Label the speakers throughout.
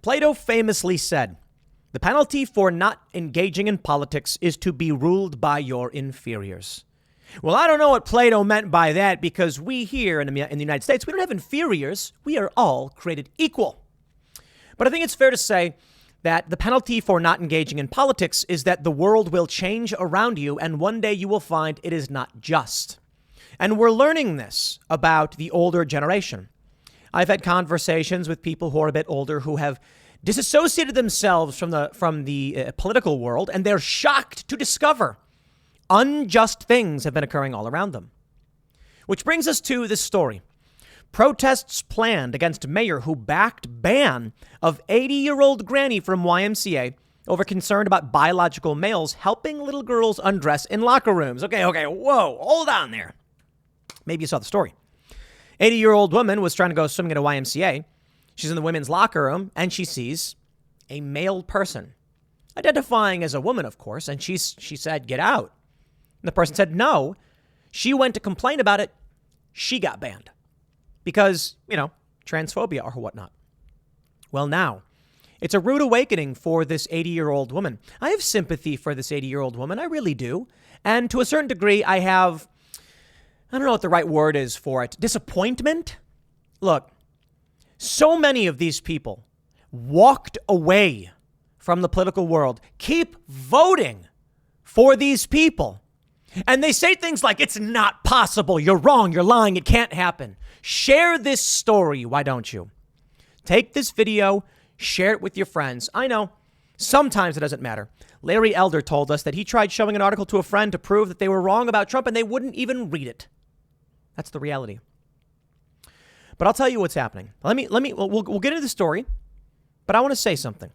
Speaker 1: Plato famously said, "The penalty for not engaging in politics is to be ruled by your inferiors." Well, I don't know what Plato meant by that, because we here in the United States, we don't have inferiors. We are all created equal. But I think it's fair to say that the penalty for not engaging in politics is that the world will change around you, and one day you will find it is not just. And we're learning this about the older generation. I've had conversations with people who are a bit older who have disassociated themselves from the political world, and they're shocked to discover unjust things have been occurring all around them. Which brings us to this story. Protests planned against mayor who backed ban of 80-year-old granny from YMCA over concern about biological males helping little girls undress in locker rooms. Okay, whoa, hold on there. Maybe you saw the story. 80-year-old woman was trying to go swimming at a YMCA. She's in the women's locker room, and she sees a male person, identifying as a woman, of course, and she said, "Get out." And the person said no. She went to complain about it. She got banned because, transphobia or whatnot. Well, now, it's a rude awakening for this 80-year-old woman. I have sympathy for this 80-year-old woman. I really do. And to a certain degree, I don't know what the right word is for it, disappointment. Look, so many of these people walked away from the political world, keep voting for these people. And they say things like, "It's not possible. You're wrong. You're lying. It can't happen." Share this story. Why don't you? Take this video, share it with your friends. I know sometimes it doesn't matter. Larry Elder told us that he tried showing an article to a friend to prove that they were wrong about Trump, and they wouldn't even read it. That's the reality. But I'll tell you what's happening. We'll get into the story, but I want to say something.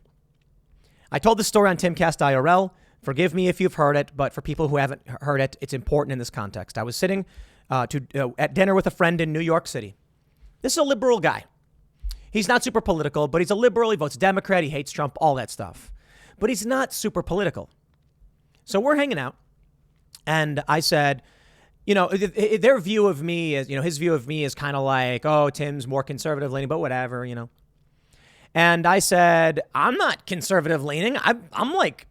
Speaker 1: I told this story on Timcast IRL. Forgive me if you've heard it, but for people who haven't heard it, it's important in this context. I was sitting at dinner with a friend in New York City. This is a liberal guy. He's not super political, but he's a liberal. He votes Democrat. He hates Trump, all that stuff. But he's not super political. So we're hanging out, and I said, their view of me is, his view of me is kind of like, "Oh, Tim's more conservative leaning, but whatever, And I said, "I'm not conservative leaning. I'm like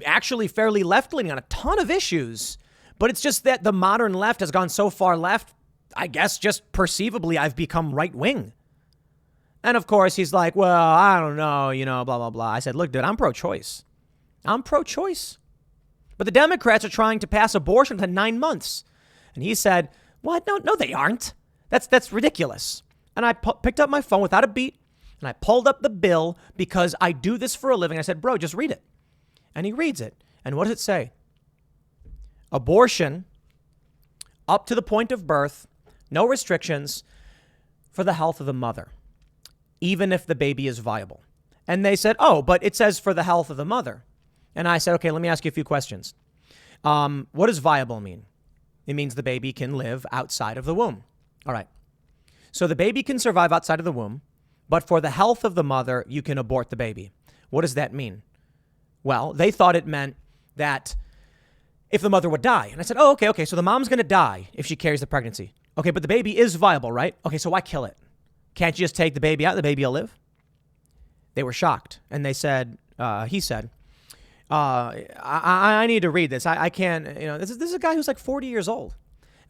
Speaker 1: actually fairly left leaning on a ton of issues. But it's just that the modern left has gone so far left, I guess just perceivably I've become right wing." And of course, he's like, "Well, I don't know, blah, blah, blah." I said, "Look, dude, I'm pro-choice. But the Democrats are trying to pass abortion to 9 months." And he said, "What? No, they aren't. That's ridiculous." And I picked up my phone without a beat, and I pulled up the bill because I do this for a living. I said, "Bro, just read it." And he reads it. And what does it say? Abortion up to the point of birth, no restrictions, for the health of the mother, even if the baby is viable. And they said, "Oh, but it says for the health of the mother." And I said, "Okay, let me ask you a few questions. What does viable mean?" It means the baby can live outside of the womb. All right. So the baby can survive outside of the womb, but for the health of the mother, you can abort the baby. What does that mean? Well, they thought it meant that if the mother would die. And I said, "Oh, okay. So the mom's going to die if she carries the pregnancy. Okay, but the baby is viable, right? Okay, so why kill it? Can't you just take the baby out? The baby will live?" They were shocked. And they said, he said, I need to read this. I can't, this is a guy who's like 40 years old.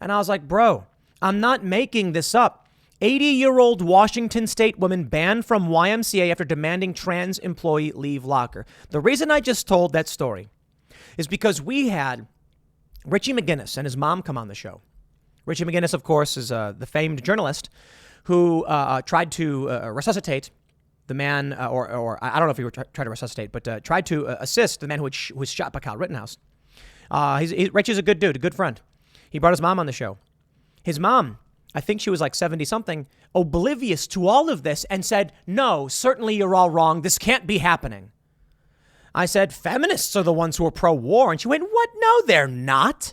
Speaker 1: And I was like, "Bro, I'm not making this up. 80-year-old Washington state woman banned from YMCA after demanding trans employee leave locker." The reason I just told that story is because we had Richie McGinnis and his mom come on the show. Richie McGinnis, of course, is the famed journalist who tried to resuscitate the man, or I don't know if he tried to resuscitate, but tried to assist the man who was shot by Kyle Rittenhouse. Richie's a good dude, a good friend. He brought his mom on the show. His mom, I think she was like 70-something, oblivious to all of this, and said, "No, certainly you're all wrong. This can't be happening." I said, "Feminists are the ones who are pro-war." And she went, "What? No, they're not."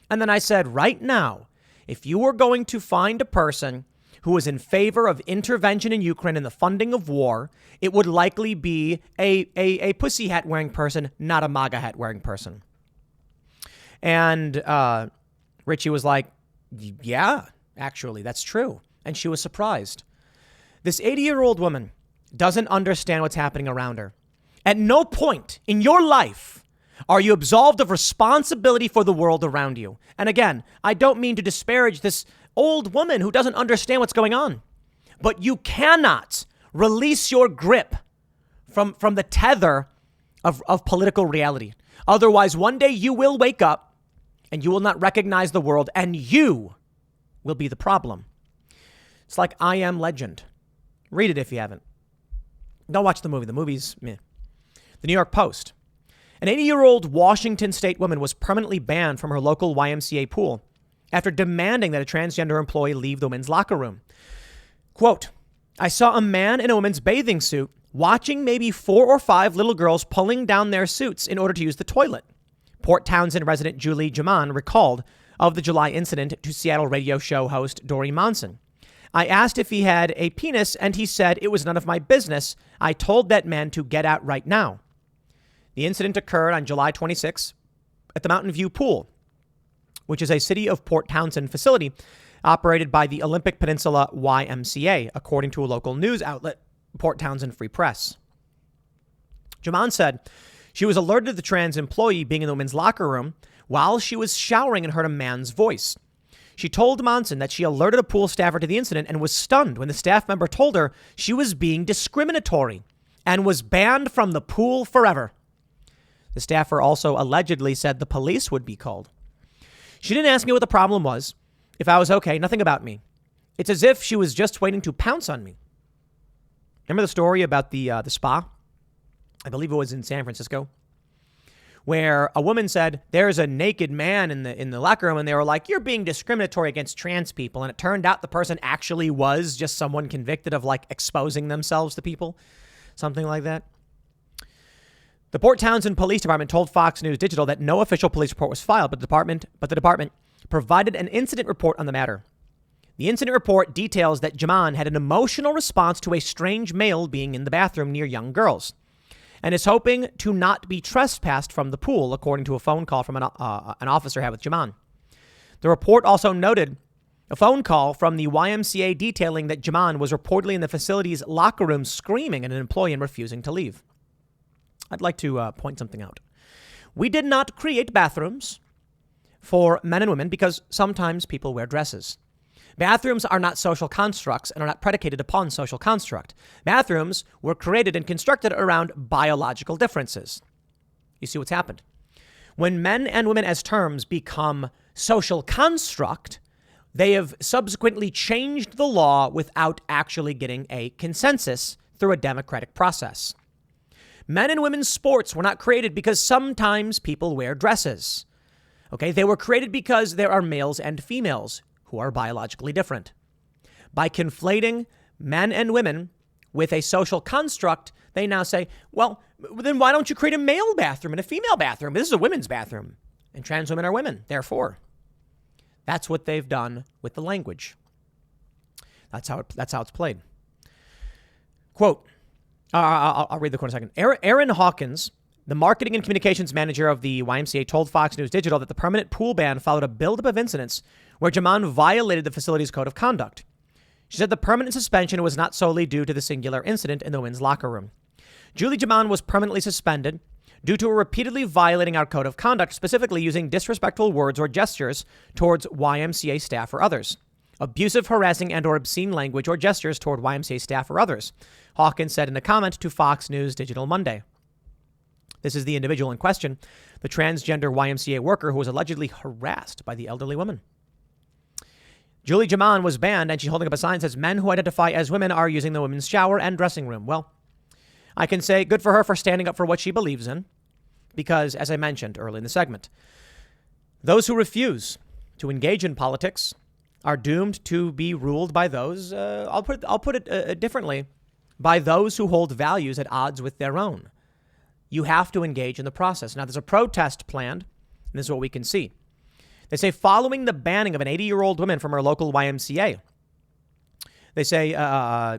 Speaker 1: And then I said, "Right now, if you were going to find a person who is in favor of intervention in Ukraine and the funding of war, it would likely be a pussy hat wearing person, not a MAGA hat wearing person." And Richie was like, "Yeah, actually, that's true." And she was surprised. This 80-year-old woman doesn't understand what's happening around her. At no point in your life are you absolved of responsibility for the world around you. And again, I don't mean to disparage this old woman who doesn't understand what's going on, but you cannot release your grip from the tether of political reality. Otherwise, one day you will wake up and you will not recognize the world, and you will be the problem. It's like I Am Legend. Read it if you haven't. Don't watch the movie. The movie's meh. The New York Post. An 80-year-old Washington state woman was permanently banned from her local YMCA pool after demanding that a transgender employee leave the women's locker room. Quote, I saw a man in a woman's bathing suit watching maybe 4 or 5 little girls pulling down their suits in order to use the toilet. Port Townsend resident Julie Jaman recalled of the July incident to Seattle radio show host Dory Monson. I asked if he had a penis and he said it was none of my business. I told that man to get out right now. The incident occurred on July 26 at the Mountain View Pool, which is a city of Port Townsend facility operated by the Olympic Peninsula YMCA, according to a local news outlet, Port Townsend Free Press. Jaman said she was alerted to the trans employee being in the women's locker room while she was showering and heard a man's voice. She told Monson that she alerted a pool staffer to the incident and was stunned when the staff member told her she was being discriminatory and was banned from the pool forever. The staffer also allegedly said the police would be called. She didn't ask me what the problem was, if I was okay, nothing about me. It's as if she was just waiting to pounce on me. Remember the story about the spa? I believe it was in San Francisco, where a woman said, there's a naked man in the locker room, and they were like, you're being discriminatory against trans people. And it turned out the person actually was just someone convicted of like exposing themselves to people, something like that. The Port Townsend Police Department told Fox News Digital that no official police report was filed, but the department provided an incident report on the matter. The incident report details that Jaman had an emotional response to a strange male being in the bathroom near young girls and is hoping to not be trespassed from the pool, according to a phone call from an officer had with Jaman. The report also noted a phone call from the YMCA detailing that Jaman was reportedly in the facility's locker room screaming at an employee and refusing to leave. I'd like to point something out. We did not create bathrooms for men and women because sometimes people wear dresses. Bathrooms are not social constructs and are not predicated upon social construct. Bathrooms were created and constructed around biological differences. You see what's happened? When men and women as terms become social construct, they have subsequently changed the law without actually getting a consensus through a democratic process. Men and women's sports were not created because sometimes people wear dresses. Okay, they were created because there are males and females who are biologically different. By conflating men and women with a social construct, they now say, well, then why don't you create a male bathroom and a female bathroom? This is a women's bathroom, and trans women are women, therefore. That's what they've done with the language. That's how it's played. Quote, I'll read the quote in a second. Aaron Hawkins, the marketing and communications manager of the YMCA, told Fox News Digital that the permanent pool ban followed a buildup of incidents where Jaman violated the facility's code of conduct. She said the permanent suspension was not solely due to the singular incident in the women's locker room. Julie Jaman was permanently suspended due to her repeatedly violating our code of conduct, specifically using disrespectful words or gestures towards YMCA staff or others. Abusive, harassing, and or obscene language or gestures toward YMCA staff or others, Hawkins said in a comment to Fox News Digital Monday. This is the individual in question, the transgender YMCA worker who was allegedly harassed by the elderly woman. Julie Jaman was banned, and she's holding up a sign that says men who identify as women are using the women's shower and dressing room. Well, I can say good for her for standing up for what she believes in, because, as I mentioned early in the segment, those who refuse to engage in politics are doomed to be ruled by those, I'll put it differently, by those who hold values at odds with their own. You have to engage in the process. Now, there's a protest planned, and this is what we can see. They say following the banning of an 80-year-old woman from her local YMCA, they say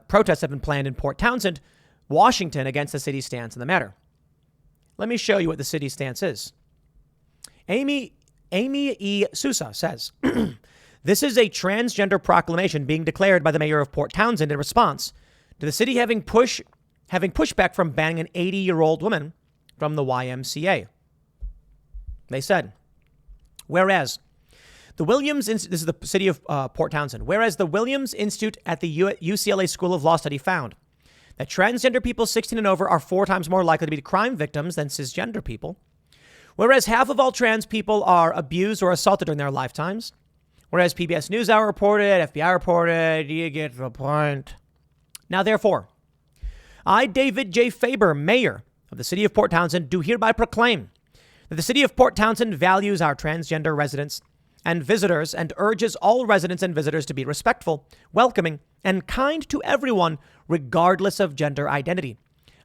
Speaker 1: protests have been planned in Port Townsend, Washington, against the city's stance in the matter. Let me show you what the city's stance is. Amy E. Sousa says, this is a transgender proclamation being declared by the mayor of Port Townsend in response to the city having pushed having pushback from banning an 80-year-old woman from the YMCA. They said, whereas the Williams, this is the city of Port Townsend, whereas the Williams Institute at the UCLA School of Law study found that transgender people 16 and over are 4 times more likely to be crime victims than cisgender people, whereas half of all trans people are abused or assaulted during their lifetimes, whereas PBS NewsHour reported, FBI reported, you get the point. Now, therefore, I, David J. Faber, Mayor of the City of Port Townsend, do hereby proclaim that the City of Port Townsend values our transgender residents and visitors and urges all residents and visitors to be respectful, welcoming, and kind to everyone, regardless of gender identity.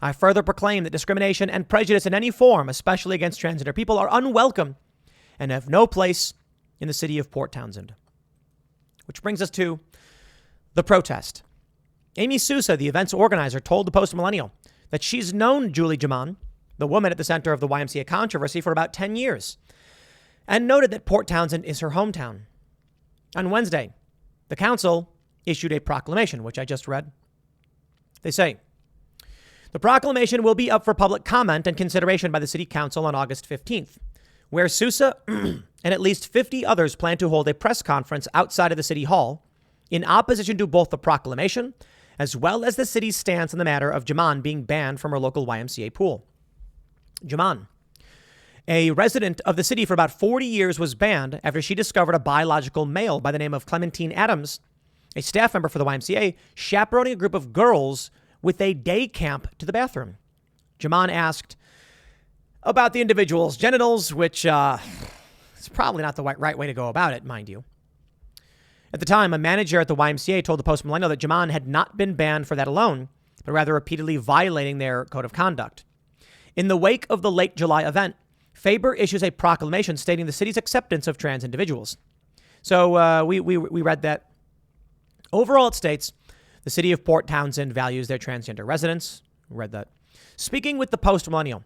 Speaker 1: I further proclaim that discrimination and prejudice in any form, especially against transgender people, are unwelcome and have no place in the City of Port Townsend. Which brings us to the protest. Amy Sousa, the event's organizer, told the Post-Millennial that she's known Julie Jaman, the woman at the center of the YMCA controversy, for about 10 years, and noted that Port Townsend is her hometown. On Wednesday, the council issued a proclamation, which I just read. They say, the proclamation will be up for public comment and consideration by the City Council on August 15th, where Sousa and at least 50 others plan to hold a press conference outside of the City Hall in opposition to both the proclamation as well as the city's stance on the matter of Jaman being banned from her local YMCA pool. Jaman, a resident of the city for about 40 years, was banned after she discovered a biological male by the name of Clementine Adams, a staff member for the YMCA, chaperoning a group of girls with a day camp to the bathroom. Jaman asked about the individual's genitals, which is probably not the right way to go about it, mind you. At the time, a manager at the YMCA told the Post-Millennial that Jaman had not been banned for that alone, but rather repeatedly violating their code of conduct. In the wake of the late July event, Faber issues a proclamation stating the city's acceptance of trans individuals. So we read that. Overall, it states, the City of Port Townsend values their transgender residents. Read that. Speaking with the Post-Millennial,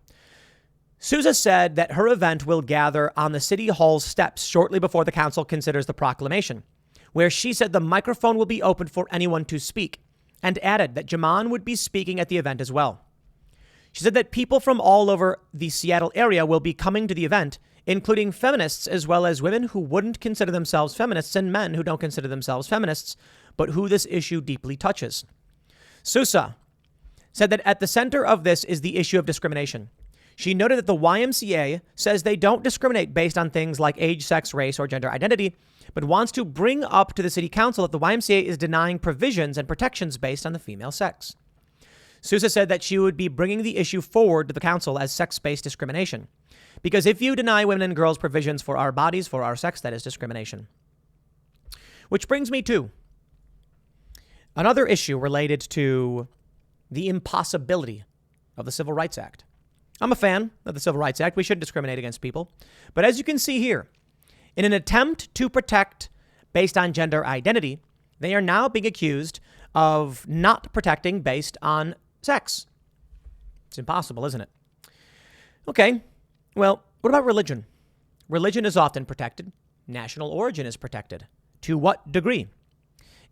Speaker 1: Sousa said that her event will gather on the City Hall's steps shortly before the council considers the proclamation, where she said the microphone will be open for anyone to speak, and added that Jaman would be speaking at the event as well. She said that people from all over the Seattle area will be coming to the event, including feminists as well as women who wouldn't consider themselves feminists and men who don't consider themselves feminists, but who this issue deeply touches. Sousa said that at the center of this is the issue of discrimination. She noted that the YMCA says they don't discriminate based on things like age, sex, race, or gender identity, but wants to bring up to the city council that the YMCA is denying provisions and protections based on the female sex. Sousa said that she would be bringing the issue forward to the council as sex-based discrimination. Because if you deny women and girls provisions for our bodies, for our sex, that is discrimination. Which brings me to another issue related to the impossibility of the Civil Rights Act. I'm a fan of the Civil Rights Act. We shouldn't discriminate against people. But as you can see here, in an attempt to protect based on gender identity, they are now being accused of not protecting based on sex. It's impossible, isn't it? Okay, well, what about religion? Religion is often protected. National origin is protected. To what degree?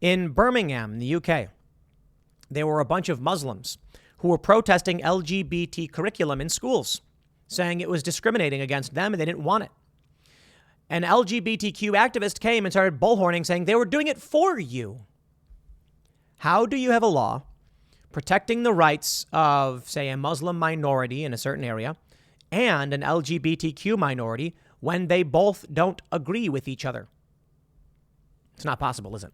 Speaker 1: In Birmingham, in the UK, there were a bunch of Muslims who were protesting LGBT curriculum in schools, saying it was discriminating against them and they didn't want it. An LGBTQ activist came and started bullhorning, saying they were doing it for you. How do you have a law protecting the rights of, say, a Muslim minority in a certain area and an LGBTQ minority when they both don't agree with each other? It's not possible, is it?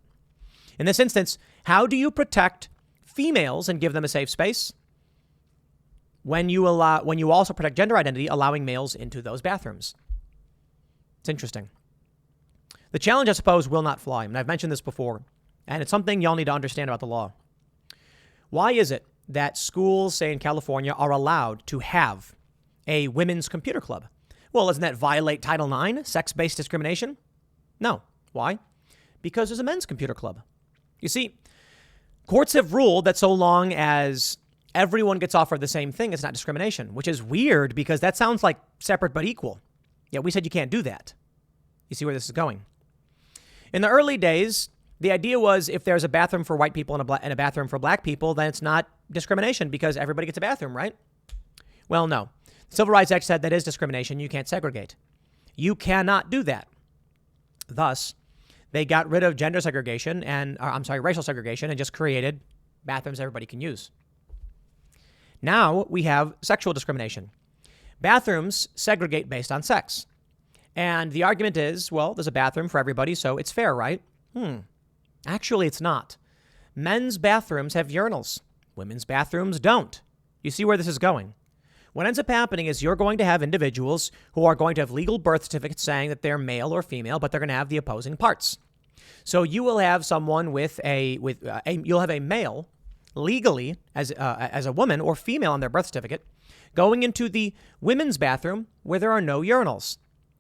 Speaker 1: In this instance, how do you protect females and give them a safe space when you also protect gender identity, allowing males into those bathrooms? It's interesting. The challenge, I suppose, will not fly. And I've mentioned this before, and it's something y'all need to understand about the law. Why is it that schools, say in California, are allowed to have a women's computer club? Well, doesn't that violate Title IX, sex-based discrimination? No. Why? Because there's a men's computer club. You see, courts have ruled that so long as everyone gets offered the same thing, it's not discrimination, which is weird because that sounds like separate but equal. Yet we said you can't do that. You see where this is going. In the early days The idea was if there's a bathroom for white people and a bathroom for black people, then it's not discrimination because everybody gets a bathroom, right? Well, no. The Civil Rights Act said that is discrimination. You can't segregate. You cannot do that. Thus, they got rid of gender segregation racial segregation and just created bathrooms everybody can use. Now we have sexual discrimination. Bathrooms segregate based on sex. And the argument is, well, there's a bathroom for everybody, so it's fair, right? Actually, it's not. Men's bathrooms have urinals. Women's bathrooms don't. You see where this is going? What ends up happening is you're going to have individuals who are going to have legal birth certificates saying that they're male or female, but they're going to have the opposing parts. So you will have someone you'll have a male legally as a woman or female on their birth certificate going into the women's bathroom where there are no urinals.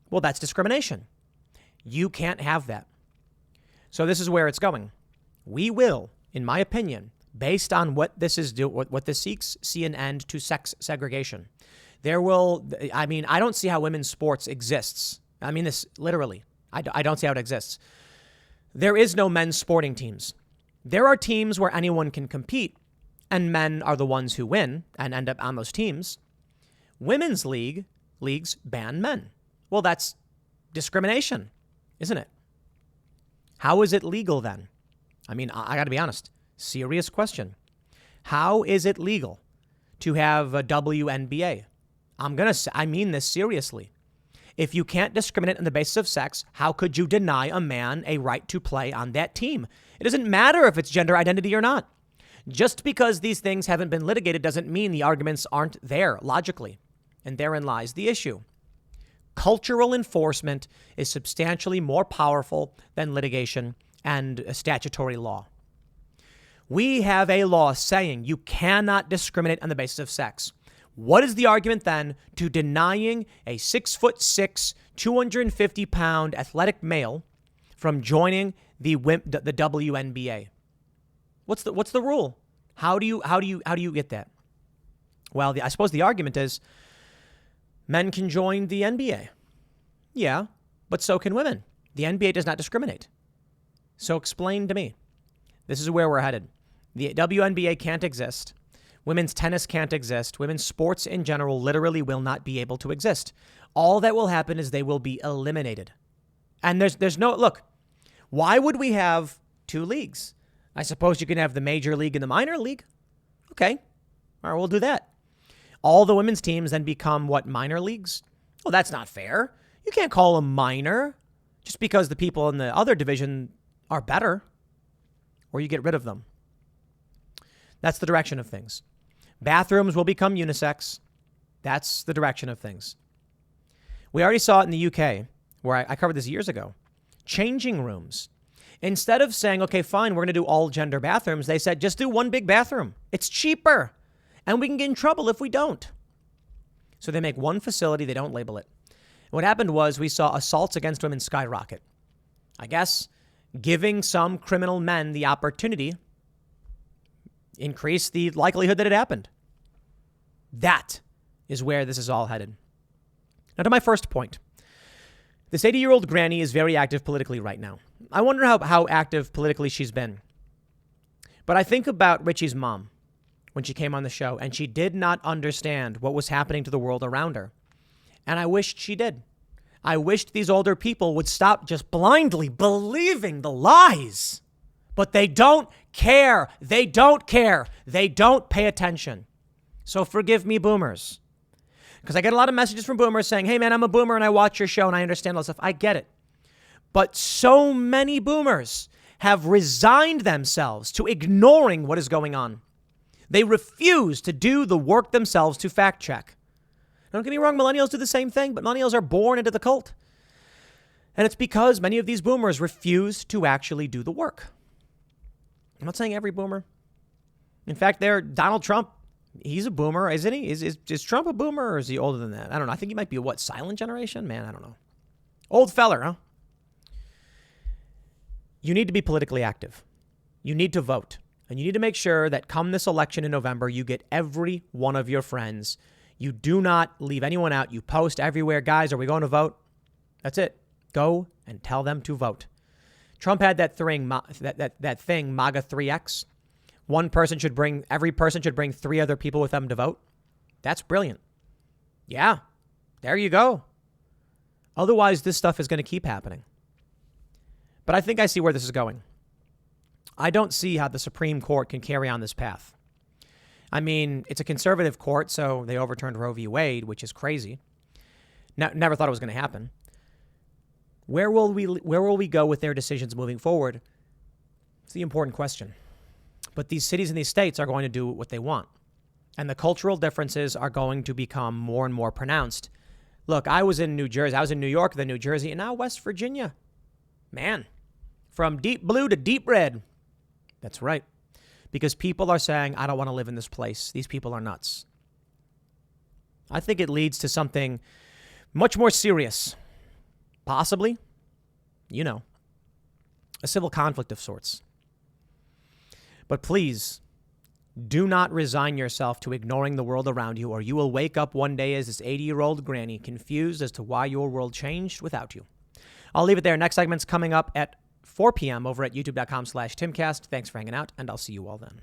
Speaker 1: Well, that's discrimination. You can't have that. So this is where it's going. We will, in my opinion, based on what this seeks, see an end to sex segregation. I don't see how women's sports exists. I mean this literally. I don't see how it exists. There is no men's sporting teams. There are teams where anyone can compete, and men are the ones who win and end up on those teams. Women's leagues ban men. Well, that's discrimination, isn't it? How is it legal then? I mean, I got to be honest. Serious question. How is it legal to have a WNBA? I mean this seriously. If you can't discriminate on the basis of sex, how could you deny a man a right to play on that team? It doesn't matter if it's gender identity or not. Just because these things haven't been litigated doesn't mean the arguments aren't there logically. And therein lies the issue. Cultural enforcement is substantially more powerful than litigation and statutory law. We have a law saying you cannot discriminate on the basis of sex. What is the argument then to denying a 6'6", 250-pound athletic male from joining the WNBA? What's the rule? How do you get that? Well, I suppose the argument is men can join the NBA. Yeah, but so can women. The NBA does not discriminate. So explain to me. This is where we're headed. The WNBA can't exist. Women's tennis can't exist. Women's sports in general literally will not be able to exist. All that will happen is they will be eliminated. And there's no, look, why would we have two leagues? I suppose you can have the major league and the minor league. Okay. All right, we'll do that. All the women's teams then become what, minor leagues? Well, that's not fair. You can't call them minor just because the people in the other division are better, or you get rid of them. That's the direction of things. Bathrooms will become unisex. That's the direction of things. We already saw it in the UK, where I covered this years ago. Changing rooms. Instead of saying, okay, fine, we're going to do all gender bathrooms, they said, just do one big bathroom. It's cheaper. And we can get in trouble if we don't. So they make one facility, they don't label it. What happened was we saw assaults against women skyrocket. I guess giving some criminal men the opportunity increased the likelihood that it happened. That is where this is all headed. Now to my first point. This 80-year-old granny is very active politically right now. I wonder how active politically she's been. But I think about Richie's mom when she came on the show, and she did not understand what was happening to the world around her. And I wished she did. I wished these older people would stop just blindly believing the lies. But they don't care. They don't care. They don't pay attention. So forgive me, boomers. Because I get a lot of messages from boomers saying, hey, man, I'm a boomer and I watch your show and I understand all this stuff. I get it. But so many boomers have resigned themselves to ignoring what is going on. They refuse to do the work themselves to fact check. Don't get me wrong, millennials do the same thing, but millennials are born into the cult. And it's because many of these boomers refuse to actually do the work. I'm not saying every boomer. In fact, Donald Trump, he's a boomer, isn't he? Is Trump a boomer or is he older than that? I don't know. I think he might be silent generation? Man, I don't know. Old feller, huh? You need to be politically active. You need to vote. And you need to make sure that come this election in November, you get every one of your friends. You do not leave anyone out. You post everywhere. Guys, are we going to vote? That's it. Go and tell them to vote. Trump had that thing, that thing, MAGA 3X. Every person should bring 3 other people with them to vote. That's brilliant. Yeah, there you go. Otherwise, this stuff is going to keep happening. But I think I see where this is going. I don't see how the Supreme Court can carry on this path. I mean, it's a conservative court, so they overturned Roe v. Wade, which is crazy. Never thought it was going to happen. Where will we go with their decisions moving forward? It's the important question. But these cities and these states are going to do what they want. And the cultural differences are going to become more and more pronounced. Look, I was in New Jersey. I was in New York, then New Jersey, and now West Virginia. Man, from deep blue to deep red. That's right. Because people are saying, I don't want to live in this place. These people are nuts. I think it leads to something much more serious. Possibly, a civil conflict of sorts. But please, do not resign yourself to ignoring the world around you, or you will wake up one day as this 80-year-old granny, confused as to why your world changed without you. I'll leave it there. Next segment's coming up at 4 p.m. over at youtube.com/Timcast. Thanks for hanging out, and I'll see you all then.